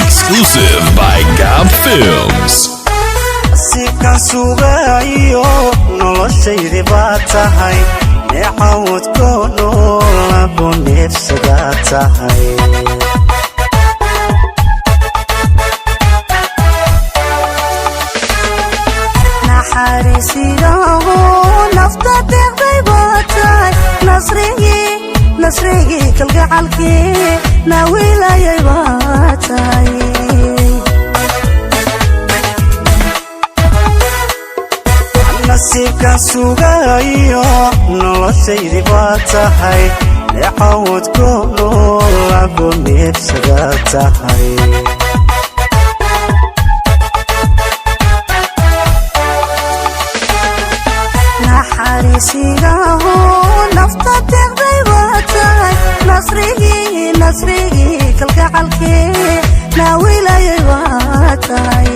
Exclusive by Gab Films. Sika sugayo noloshaydi baad tahay neecawad kono labo neefsadaa tahay naxariisidaho nafta deeqday baad tahay nasrigii kalgacalkii naawilayay baad tahay nasiibka sugayo noloshaydi baad tahay neecawad kono labo neefsadaa tahay naxariisidaho nafta deeqday baad tahay nasrigii kalgacalkii naawilayay baad tahay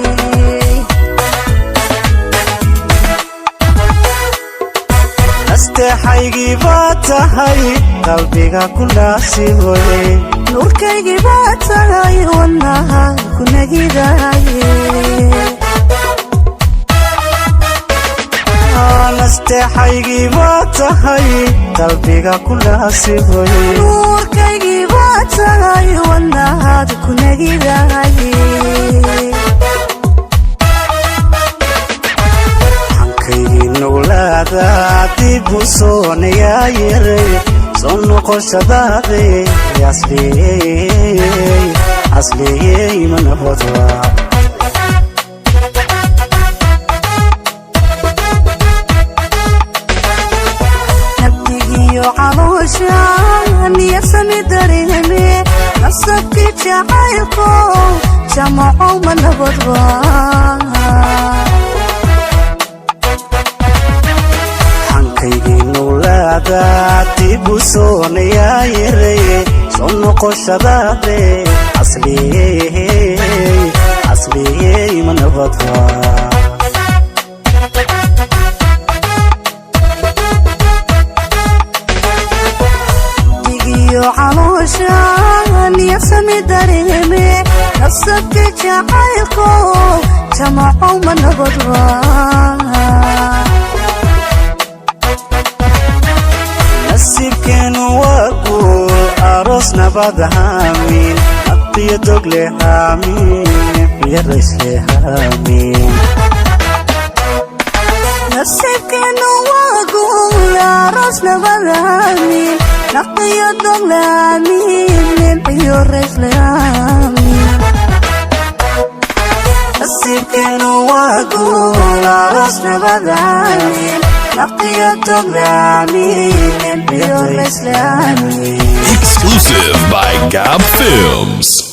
asteexaygii baad tahay qalbiga ku naasiboye nuurkaygii baad tahay wadnaha ku nagidaye asteexaygii baad tahay qalbiga ku naasiboye nuurkaygii baad tahay wadnahaad ku nagidaye nowlaada dib u soonayaa yaray soo noqoshadaade asliyey mana hodwa nabdigiyo caloosha niyasami dareeme nasabkii jacaylko jamaco mana hodwa nowlaada dib u soonayaa yaray soo noqoshadaade asliyey mana hodwa digiyo caloosha niyasami dareeme nasabkii jacaylko jamaco mana hodwa nasiibkeenu waa guul aroos nabad haamin nabdiyo dogle haamin yaraysle haamin nasiibkeenu waa guul aroos nabad haamin nabdiyo dogle haamin yaraysle haamin nasiibkeenu waa guul aroos nabad haamin Exclusive by Gab Films.